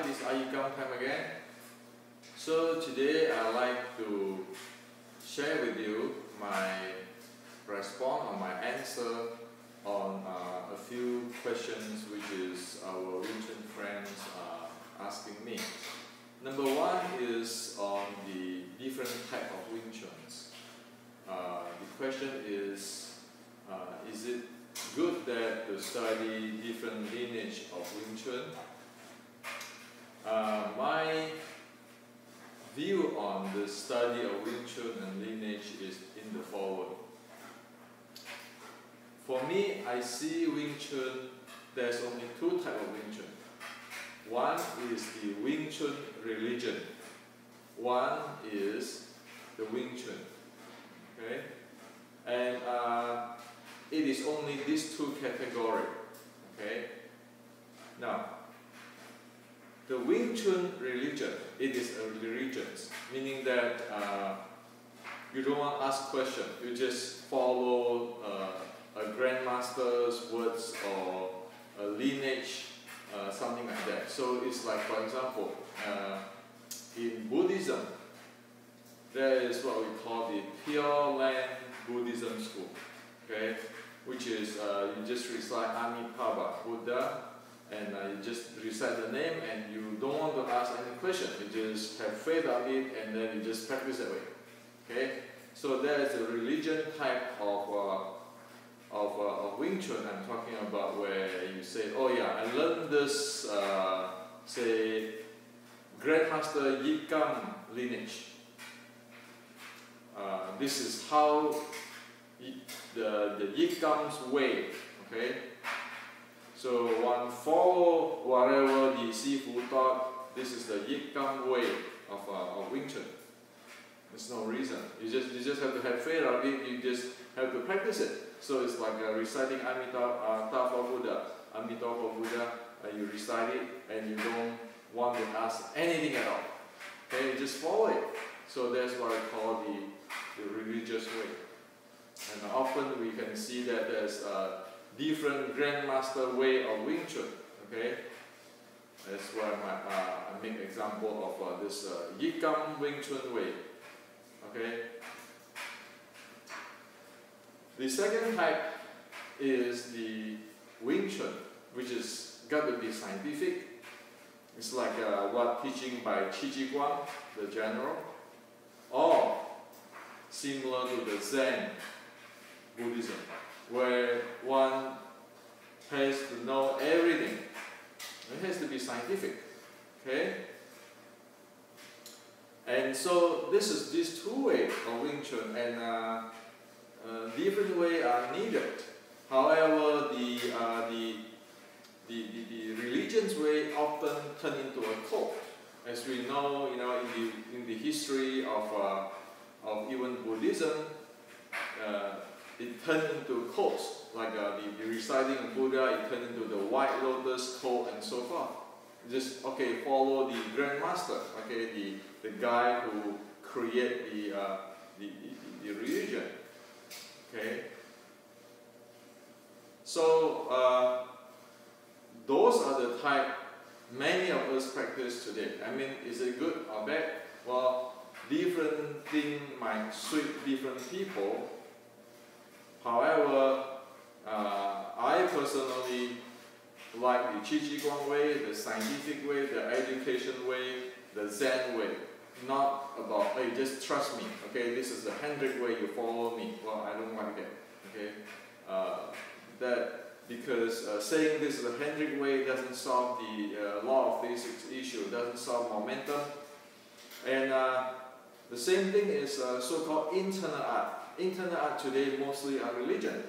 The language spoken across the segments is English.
it's iYikKam time again. So today I'd like to share with you my response or my answer on a few questions which is our Wing Chun friends asking me. Number one is on the different type of Wing Chuns. The question is it good that to study different lineage of Wing Chun? My view on the study of Wing Chun and lineage is in the following. For me, I see Wing Chun, there's only two types of Wing Chun. One is the Wing Chun religion. One is the Wing Chun. Okay? And it is only these two categories. Okay? Now, the Wing Chun religion, it is a religion, meaning that you don't want to ask questions, you just follow a grandmaster's words or a lineage, something like that. So it's like, for example, in Buddhism, there is what we call the Pure Land Buddhism school, okay? Which is you just recite Amitabha Buddha, and you just recite the name, and you don't want to ask any question. You just have faith of it, and then you just practice that way. Okay? So there is a religion type of Wing Chun I'm talking about, where you say, oh yeah, I learned this, say, Grandmaster iYikKam lineage. This is how the iYikKam's way. Okay? So one follow whatever the Sifu taught. This is the iYikKam way of Wing Chun. There's no reason. You just have to have faith of it. You just have to practice it. So it's like reciting Amitabha Buddha. Amitabha Buddha. You recite it, and you don't want to ask anything at all. Okay, you just follow it. So that's what I call the religious way. And often we can see that there's different grandmaster way of Wing Chun. Okay, that's why I make example of this iYikKam Wing Chun way. Okay. The second type is the Wing Chun, which is got to be scientific. It's like what teaching by Guan, the general, or similar to the Zen Buddhism, where one has to know everything. It has to be scientific. Okay? And so this is these two ways of Wing Chun, and different ways are needed. However, the religion's way often turn into a cult. As we know, in the history of even Buddhism, it turned into cults, like the reciting of Buddha, it turned into the White Lotus cult and so forth. Just, okay, follow the grandmaster, okay, the guy who create the religion, okay. So those are the type many of us practice today. I mean, is it good or bad? Well, different thing might suit different people. However, I personally like the Guan way, the scientific way, the education way, the Zen way. Not about, hey, just trust me, okay, this is the Hendrik way, you follow me. Well, I don't like that, okay. Because saying this is the Hendrik way doesn't solve the law of physics issue, doesn't solve momentum. And the same thing is so-called internal art. Internal art today mostly are religion.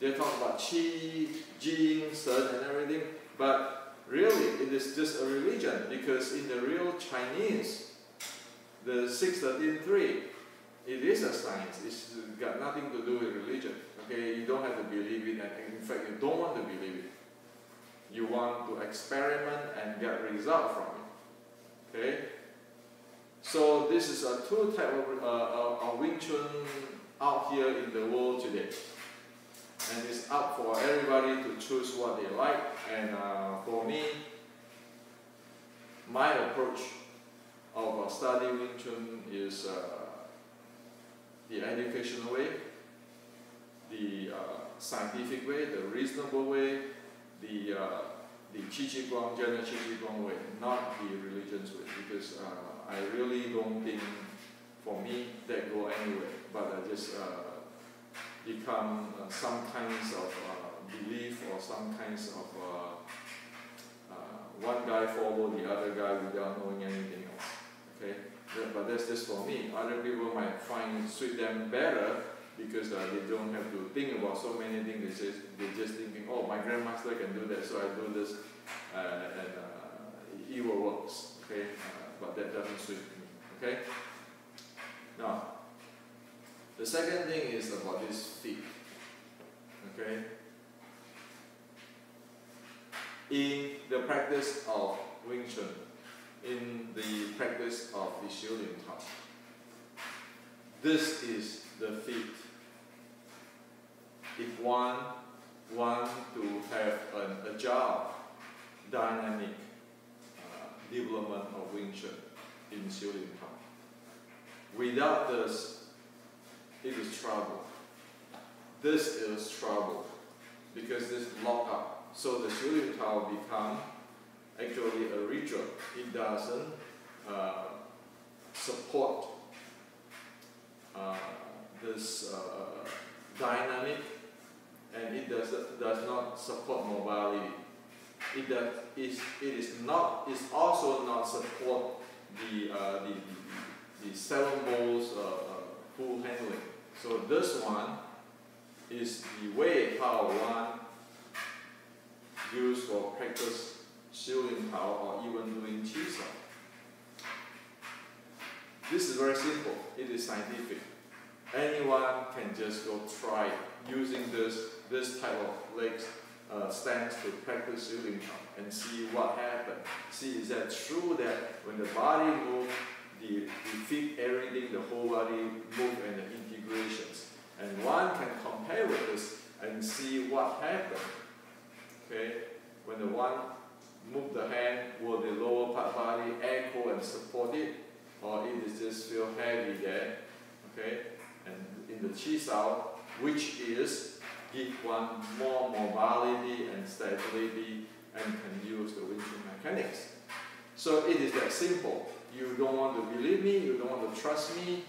They talk about Qi, Jing, Sun and everything, but really it is just a religion, because in the real Chinese, the 613.3, it is a science. It's got nothing to do with religion. Okay, you don't have to believe it, and in fact you don't want to believe it. You want to experiment and get result from it. Okay? So this is a two type of Wing Chun out here in the world today. And it's up for everybody to choose what they like. And for me, my approach of studying Wing Chun is the educational way, the scientific way, the reasonable way, the Qi general Qi way, not the religion's way, because I really don't think, for me, that go anywhere, but just become some kinds of belief or some kinds of one guy follow the other guy without knowing anything else. Okay, but that's just for me. Other people might find suit them better because they don't have to think about so many things. They're just thinking, oh, my grandmaster can do that, so I do this, and it will works. Okay, but that doesn't suit me. Okay. Now, the second thing is about this feet. Okay. In the practice of Wing Chun, in the practice of the Xiulin Tao, this is the feet. If one wants to have an agile, dynamic development of Wing Chun in Xiulin Tao, without this, it is trouble. This is trouble because this lock up. So the Xiulin Tao become actually a ritual. It doesn't support this dynamic, and it does not support mobility. It's also not support the seven bowls full handling. So this one is the way how one use for practice Xiulin Tao or even doing Qi Sao. This is very simple. It is scientific. Anyone can just go try using this type of legs stance to practice Xiulin Tao and see what happens. See, is that true that when the body moves, the feet, everything, the whole body move and the integrations. And one can compare with this and see what happens. Okay, when the one move the hand, will the lower part body echo and support it, or it is just feel heavy there? Okay, and in the Qi Sao, which is give one more mobility and stability and can use the Wing Chun mechanics. So it is that simple. You don't want to believe me, you don't want to trust me,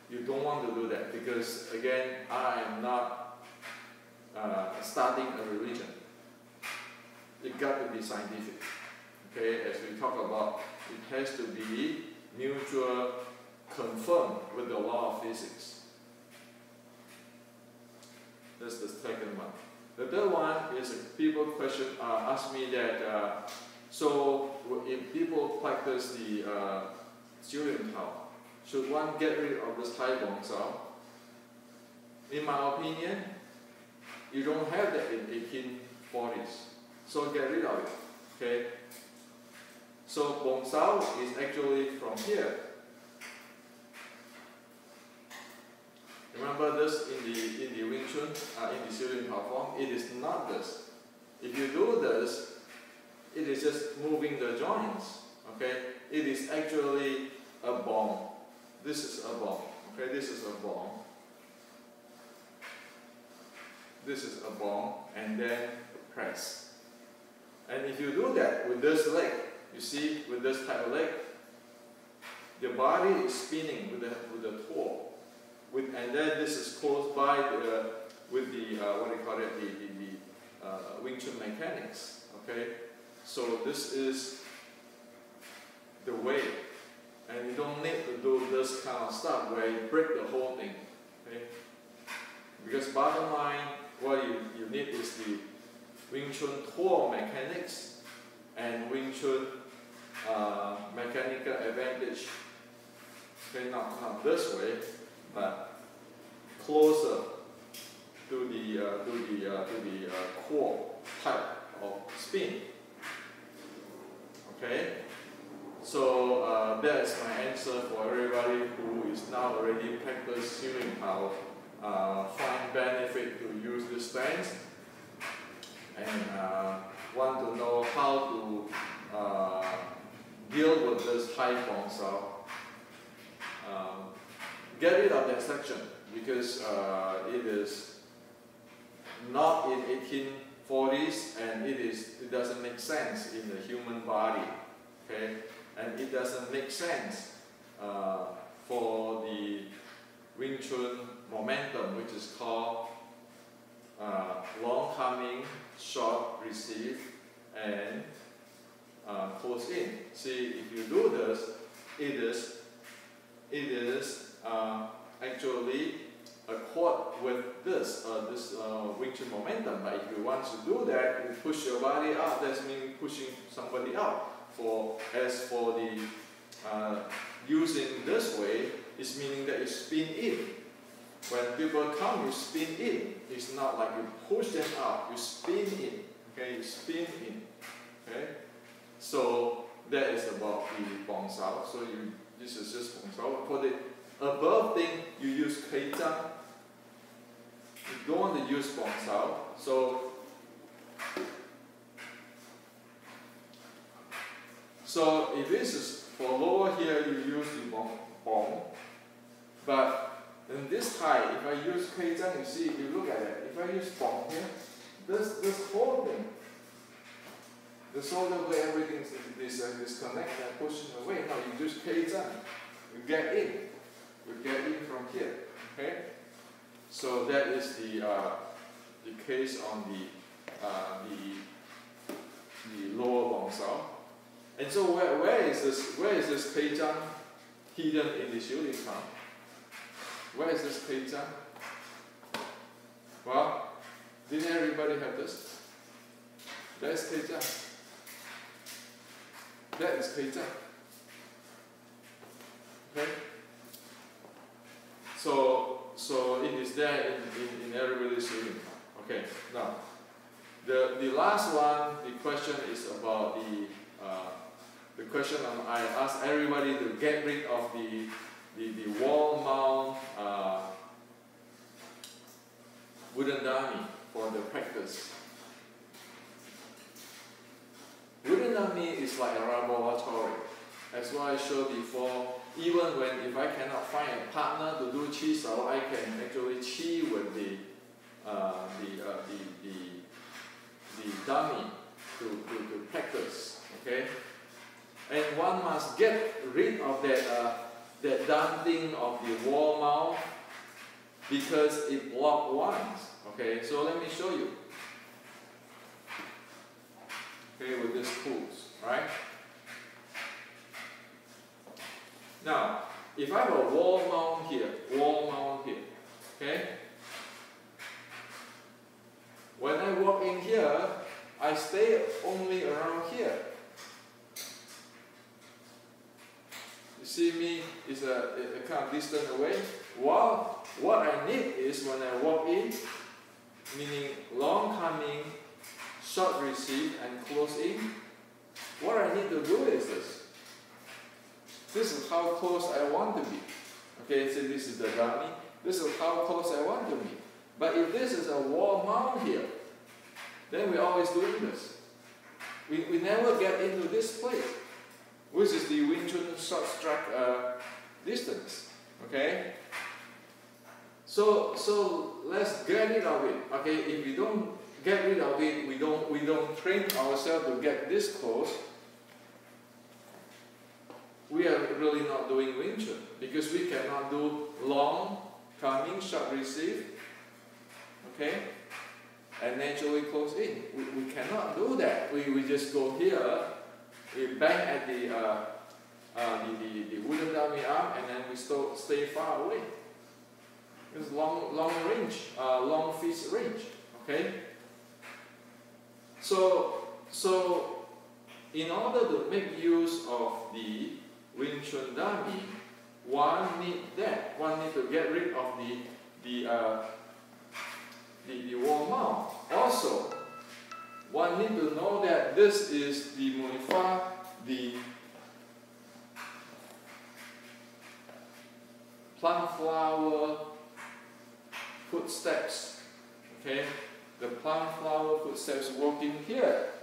you don't want to do that because again, I am not starting a religion. It got to be scientific. Okay, as we talk about, it has to be mutual, confirmed with the law of physics. That's the second one. The third one is people ask me that so if people practice the Xiulin Tao, should one get rid of this Tai Bong Sao? In my opinion, you don't have that in 1840s. So get rid of it. Okay? So Bong Sao is actually from here. Remember this in the Wing Chun, in the Xiulin Tao form, it is not this. If you do this, it is just moving the joints. Okay? It is actually a bong. This is a bong. Okay? This is a bong. This is a bong, and then press. And if you do that with this leg, you see, with this type of leg, the body is spinning with the toe. And then this is close by with the what do you call it, the Wing Chun mechanics. Okay, so this is the way, and you don't need to do this kind of stuff where you break the whole thing. Okay, because bottom line, what you need is the Wing Chun toe mechanics and Wing Chun mechanical advantage. Okay, not this way, but closer to the core type of spin. Okay, so that's my answer for everybody who is now already practice Xiulin Tao, find benefit to use this stance, and want to know how to deal with this high bong sao, get rid of that section because it is not in 1840s and it doesn't make sense in the human body, okay, and it doesn't make sense for the Wing Chun momentum, which is called long coming, short receive, and close in. See, if you do this, it is actually accord with this Wing Chun momentum. But if you want to do that, you push your body out. That means pushing somebody out. As for the using this way, it's meaning that you spin in. When people come, you spin in. It's not like you push them out. You spin in. Okay, you spin in. Okay, so that is about the bong sao. So this is just bong sao. For the above thing, you use kei zhang. You don't want to use bong sao. So if this is for lower here, you use the bong. But in this high, if I use kei zhang, you see, if you look at it, if I use bong here, this whole thing, the shoulder blade, everything is disconnected and pushing away. Now you use kei zhang, you get in. You get in from here. Okay? So that is the case on the lower bong sao. And so where is this kei zhang hidden in the iYikKam? Where is this kei zhang? Well, didn't everybody have this? That's kei zhang. That is kei zhang. Okay? So it is there in everybody's iYikKam. Okay, now the last one, the question is about the question I asked everybody to get rid of the wall mount wooden dummy for the practice. Wooden dummy is like a laboratory. As what I showed before, even if I cannot find a partner to do chi sao, I can actually chi with the dummy to practice. Okay, and one must get rid of that damping of the wall mount because it blocks ones. Okay, so let me show you. Okay, with these tools, right? Now, if I have a wall mount here, okay? When I walk in here, I stay only around here. You see me is a kind of distance away. Well, what I need is when I walk in, meaning long coming, short receive, and close in, what I need to do is this. This is how close I want to be. Okay, so this is the dummy. This is how close I want to be. But if this is a wall mount here, then we're always doing this. We never get into this place, which is the Wing Chun short strike distance. Okay? So let's get rid of it. Okay, if we don't get rid of it, we don't train ourselves to get this close. We are really not doing Wing Chun because we cannot do long coming, short receive, okay, and naturally close in. We cannot do that. We just go here, we bang at the wooden dummy arm, and then we stay far away. It's long range, long fist range, okay. So in order to make use of the Wing Chun dummy, one need to get rid of the wall mount. Also, one need to know that this is the Munifa, the plum flower footsteps. Okay, the plum flower footsteps walking here.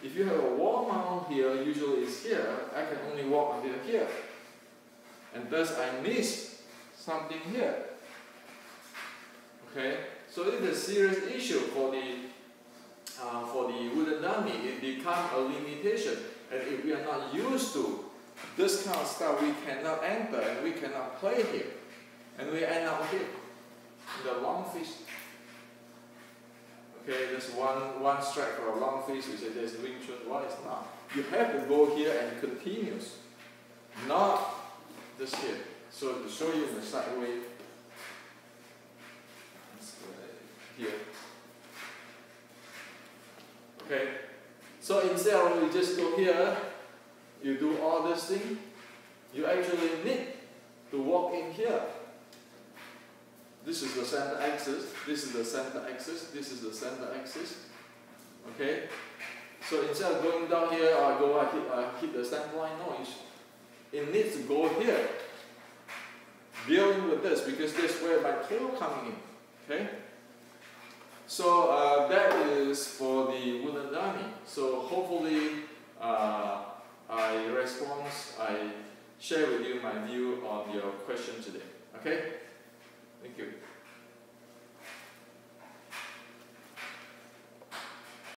If you have a wall mount here, usually it's here, I can only walk until here. And thus I miss something here. Okay, so it's a serious issue for the wooden dummy. It becomes a limitation, and if we are not used to this kind of stuff, we cannot enter and we cannot play here, and we end up here in the long fish. Okay, there's one strike for a long fish. We say there's Wing Chun. Why it's not? You have to go here and continuous, not just here. So to show you in the side way, here. Okay, so instead of you just go here, you do all this thing, you actually need to walk in here. This is the center axis, this is the center axis, this is the center axis. Okay, so instead of going down here or hit the center line, no, it needs to go here. Dealing with this because that's where my tail coming in. Okay. So that is for the wooden dummy. So hopefully I share with you my view on your question today. Okay? Thank you.